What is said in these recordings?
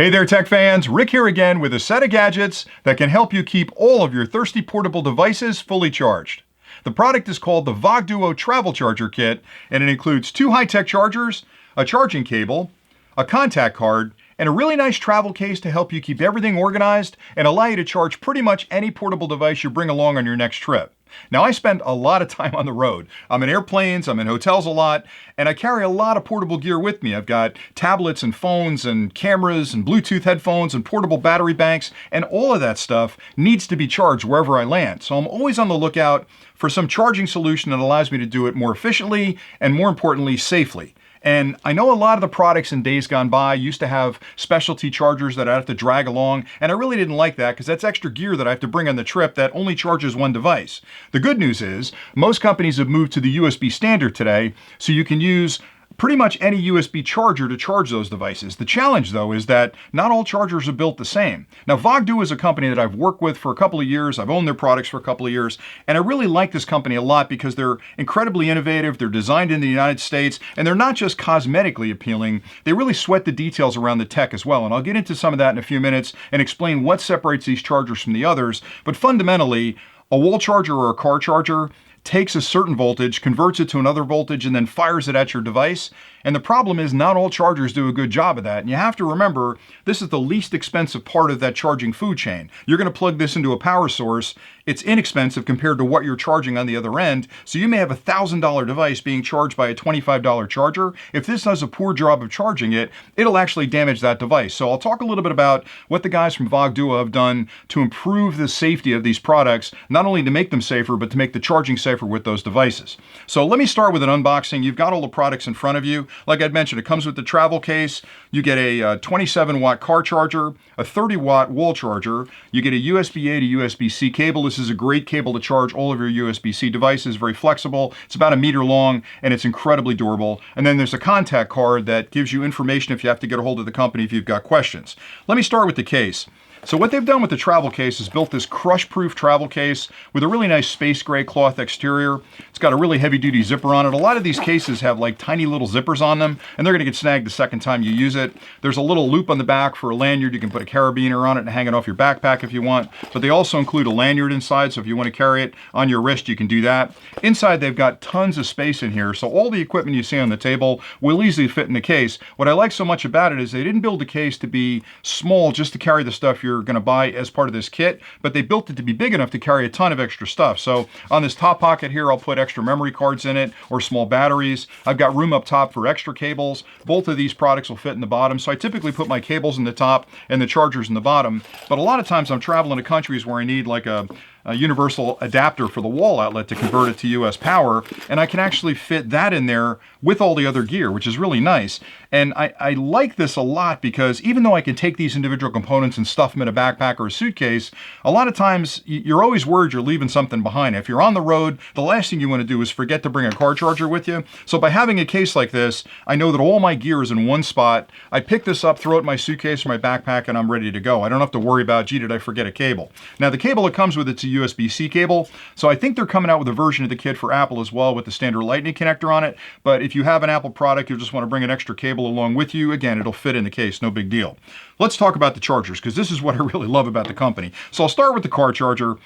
Hey there, tech fans. Rick here again with a set of gadgets that can help you keep all of your thirsty portable devices fully charged. The product is called the VogDuo Travel Charger Kit, and it includes two high-tech chargers, a charging cable, a contact card, and a really nice travel case to help you keep everything organized and allow you to charge pretty much any portable device you bring along on your next trip. Now, I spend a lot of time on the road. I'm in airplanes, I'm in hotels a lot, and I carry a lot of portable gear with me. I've got tablets and phones and cameras and Bluetooth headphones and portable battery banks, and all of that stuff needs to be charged wherever I land. So I'm always on the lookout for some charging solution that allows me to do it more efficiently and, more importantly, safely. And I know a lot of the products in days gone by used to have specialty chargers that I have to drag along, and I really didn't like that because that's extra gear that I have to bring on the trip that only charges one device. The good news is most companies have moved to the USB standard today, so you can use pretty much any USB charger to charge those devices. The challenge, though, is that not all chargers are built the same. Now, VogDuo is a company that I've worked with for a couple of years. I've owned their products for a couple of years, and I really like this company a lot because they're incredibly innovative, they're designed in the United States, and they're not just cosmetically appealing, they really sweat the details around the tech as well. And I'll get into some of that in a few minutes and explain what separates these chargers from the others. But fundamentally, a wall charger or a car charger takes a certain voltage, converts it to another voltage, and then fires it at your device. And the problem is not all chargers do a good job of that. And you have to remember, this is the least expensive part of that charging food chain. You're going to plug this into a power source. It's inexpensive compared to what you're charging on the other end. So you may have a $1,000 device being charged by a $25 charger. If this does a poor job of charging it, it'll actually damage that device. So I'll talk a little bit about what the guys from VogDuo have done to improve the safety of these products, not only to make them safer, but to make the charging safer with those devices. So let me start with an unboxing. You've got all the products in front of you. Like I'd mentioned, it comes with the travel case. You get a 27-watt car charger, a 30-watt wall charger. You get a USB-A to USB-C cable. This is a great cable to charge all of your USB-C devices, very flexible. It's about 1 meter long, and it's incredibly durable. And then there's a contact card that gives you information if you have to get a hold of the company if you've got questions. Let me start with the case. So what they've done with the travel case is built this crush-proof travel case with a really nice space gray cloth exterior. It's got a really heavy-duty zipper on it. A lot of these cases have like tiny little zippers on them, and they're going to get snagged the second time you use it. There's a little loop on the back for a lanyard. You can put a carabiner on it and hang it off your backpack if you want, but they also include a lanyard inside, so if you want to carry it on your wrist, you can do that. Inside, they've got tons of space in here, so all the equipment you see on the table will easily fit in the case. What I like so much about it is they didn't build the case to be small just to carry the stuff you're going to buy as part of this kit, but they built it to be big enough to carry a ton of extra stuff. So on this top pocket here, I'll put extra memory cards in it or small batteries. I've got room up top for extra cables. Both of these products will fit in the bottom. So I typically put my cables in the top and the chargers in the bottom. But a lot of times I'm traveling to countries where I need like a universal adapter for the wall outlet to convert it to US power, and I can actually fit that in there with all the other gear, which is really nice. And I like this a lot because even though I can take these individual components and stuff them in a backpack or a suitcase, a lot of times you're always worried you're leaving something behind. If you're on the road, the last thing you want to do is forget to bring a car charger with you. So by having a case like this, I know that all my gear is in one spot. I pick this up, throw it in my suitcase or my backpack, and I'm ready to go. I don't have to worry about, gee, did I forget a cable? Now the cable that comes with it's a USB-C cable, so I think they're coming out with a version of the kit for Apple as well with the standard lightning connector on it, but if you have an Apple product, you'll just want to bring an extra cable along with you. Again, it'll fit in the case, no big deal. Let's talk about the chargers, because this is what I really love about the company. So I'll start with the car charger.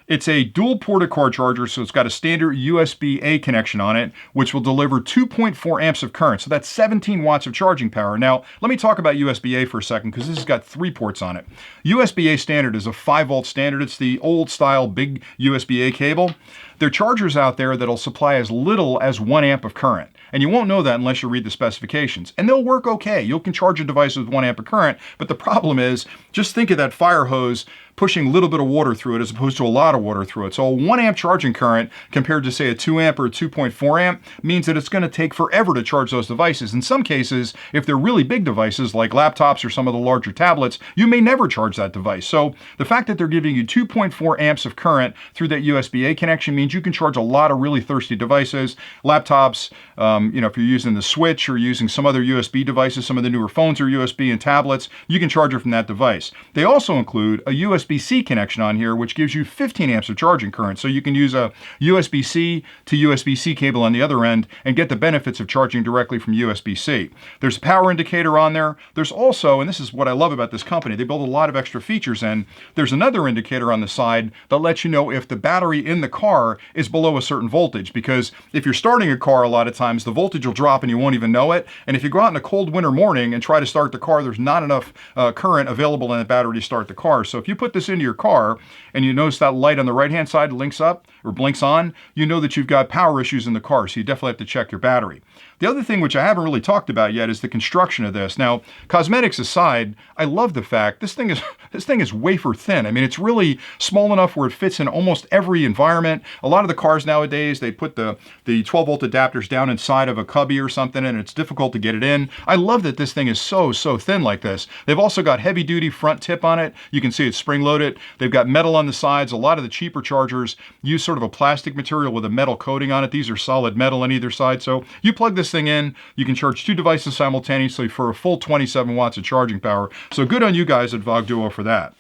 It's a dual ported car charger, so it's got a standard USB-A connection on it, which will deliver 2.4 amps of current. So that's 17 watts of charging power. Now, let me talk about USB-A for a second, because this has got 3 ports on it. USB-A standard is a 5-volt standard. It's the old style big USB-A cable. There are chargers out there that'll supply as little as 1 amp of current. And you won't know that unless you read the specifications. And they'll work okay. You can charge a device with 1 amp of current, but the problem is, just think of that fire hose pushing a little bit of water through it as opposed to a lot of water through it. So a 1 amp charging current compared to say a 2 amp or a 2.4 amp means that it's going to take forever to charge those devices. In some cases, if they're really big devices like laptops or some of the larger tablets, you may never charge that device. So the fact that they're giving you 2.4 amps of current through that USB-A connection means you can charge a lot of really thirsty devices, laptops, if you're using the Switch or using some other USB devices, some of the newer phones are USB and tablets, you can charge it from that device. They also include a USB USB-C connection on here, which gives you 15 amps of charging current. So you can use a USB-C to USB-C cable on the other end and get the benefits of charging directly from USB-C. There's a power indicator on there. There's also, and this is what I love about this company, they build a lot of extra features in. There's another indicator on the side that lets you know if the battery in the car is below a certain voltage, because if you're starting a car, a lot of times the voltage will drop and you won't even know it. And if you go out in a cold winter morning and try to start the car, there's not enough current available in the battery to start the car. So if you put this into your car and you notice that light on the right hand side links up or blinks on, you know that you've got power issues in the car, so you definitely have to check your battery. The other thing, which I haven't really talked about yet, is the construction of this. Now, cosmetics aside, I love the fact this thing is wafer thin. I mean, it's really small enough where it fits in almost every environment. A lot of the cars nowadays, they put the 12-volt adapters down inside of a cubby or something, and it's difficult to get it in. I love that this thing is so thin like this. They've also got heavy-duty front tip on it. You can see it's spring-loaded. They've got metal on the sides. A lot of the cheaper chargers use sort of a plastic material with a metal coating on it. These are solid metal on either side. So you plug this thing in, you can charge 2 devices simultaneously for a full 27 watts of charging power. So good on you guys at VogDuo for that.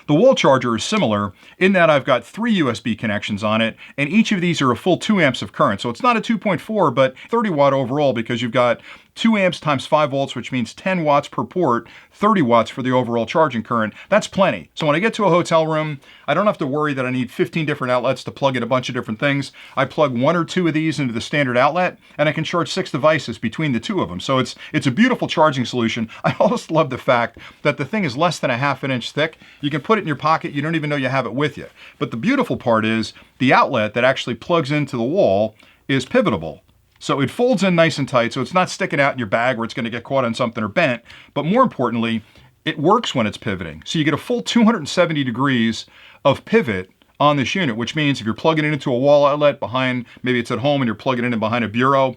The wall charger is similar in that I've got 3 USB connections on it, and each of these are a full 2 amps of current. So it's not a 2.4, but 30 watt overall, because you've got 2 amps times 5 volts, which means 10 watts per port, 30 watts for the overall charging current. That's plenty. So when I get to a hotel room, I don't have to worry that I need 15 different outlets to plug in a bunch of different things. I plug 1 or 2 of these into the standard outlet, and I can charge 6 devices between the 2 of them. So it's a beautiful charging solution. I also love the fact that the thing is less than a ½ inch thick. You can put it in your pocket. You don't even know you have it with you. But the beautiful part is the outlet that actually plugs into the wall is pivotable. So it folds in nice and tight, so it's not sticking out in your bag where it's going to get caught on something or bent. But more importantly, it works when it's pivoting. So you get a full 270 degrees of pivot on this unit, which means if you're plugging it into a wall outlet behind, maybe it's at home and you're plugging it in behind a bureau,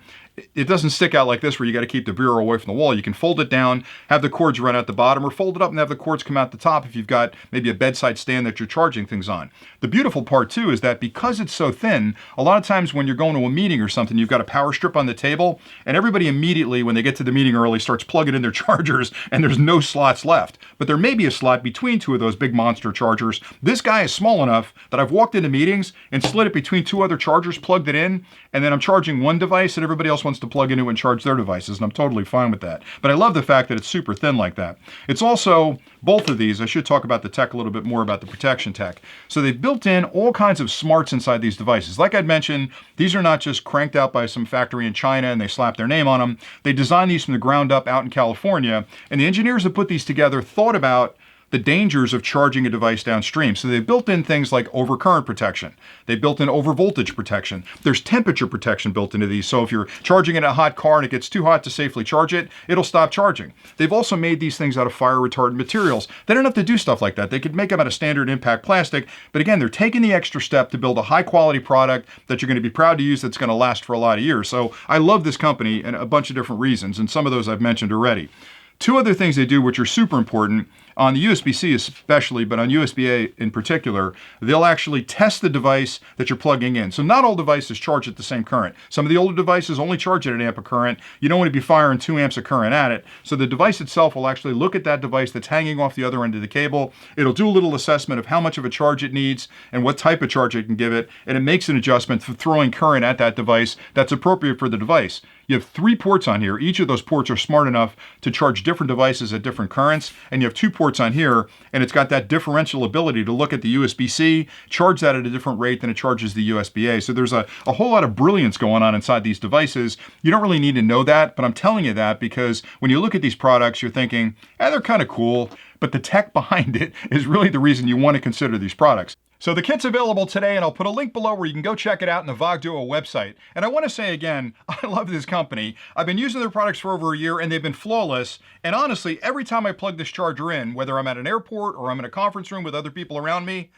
it doesn't stick out like this where you got to keep the bureau away from the wall. You can fold it down, have the cords run out the bottom, or fold it up and have the cords come out the top if you've got maybe a bedside stand that you're charging things on. The beautiful part too is that because it's so thin, a lot of times when you're going to a meeting or something, you've got a power strip on the table, and everybody immediately, when they get to the meeting early, starts plugging in their chargers, and there's no slots left. But there may be a slot between 2 of those big monster chargers. This guy is small enough that I've walked into meetings and slid it between 2 other chargers, plugged it in, and then I'm charging one device and everybody else wants to plug into it and charge their devices, and I'm totally fine with that. But I love the fact that it's super thin like that. It's also, both of these, I should talk about the tech a little bit more, about the protection tech. So they've built in all kinds of smarts inside these devices. Like I'd mentioned, these are not just cranked out by some factory in China and they slap their name on them. They designed these from the ground up out in California, and the engineers that put these together thought about the dangers of charging a device downstream. So they built in things like overcurrent protection. They built in overvoltage protection. There's temperature protection built into these. So if you're charging in a hot car and it gets too hot to safely charge it, it'll stop charging. They've also made these things out of fire retardant materials. They don't have to do stuff like that. They could make them out of standard impact plastic, but again, they're taking the extra step to build a high quality product that you're going to be proud to use, that's going to last for a lot of years. So I love this company and a bunch of different reasons, and some of those I've mentioned already. 2 other things they do which are super important, on the USB-C especially, but on USB-A in particular, they'll actually test the device that you're plugging in. So not all devices charge at the same current. Some of the older devices only charge at 1 amp of current. You don't want to be firing 2 amps of current at it. So the device itself will actually look at that device that's hanging off the other end of the cable. It'll do a little assessment of how much of a charge it needs and what type of charge it can give it, and it makes an adjustment for throwing current at that device that's appropriate for the device. You have 3 ports on here. Each of those ports are smart enough to charge different devices at different currents, and you have 2 ports on here, and it's got that differential ability to look at the USB-C, charge that at a different rate than it charges the USB-A. So there's a whole lot of brilliance going on inside these devices. You don't really need to know that, but I'm telling you that because when you look at these products, you're thinking, they're kind of cool, but the tech behind it is really the reason you want to consider these products. So the kit's available today, and I'll put a link below where you can go check it out on the VogDuo website. And I want to say again, I love this company. I've been using their products for over a year, and they've been flawless. And honestly, every time I plug this charger in, whether I'm at an airport or I'm in a conference room with other people around me,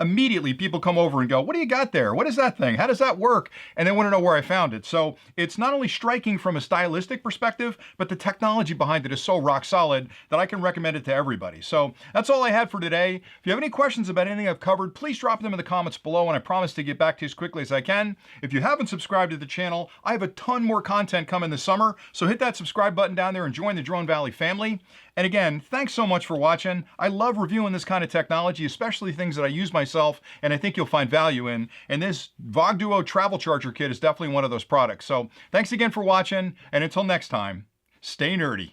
immediately people come over and go, what do you got there? What is that thing? How does that work? And they want to know where I found it. So it's not only striking from a stylistic perspective, but the technology behind it is so rock solid that I can recommend it to everybody. So that's all I had for today. If you have any questions about anything I've covered, please drop them in the comments below, and I promise to get back to you as quickly as I can. If you haven't subscribed to the channel, I have a ton more content coming this summer, so hit that subscribe button down there and join the Drone Valley family. And again, thanks so much for watching. I love reviewing this kind of technology, especially things that I use myself and I think you'll find value in. And this VogDuo travel charger kit is definitely one of those products. So thanks again for watching, and until next time, stay nerdy.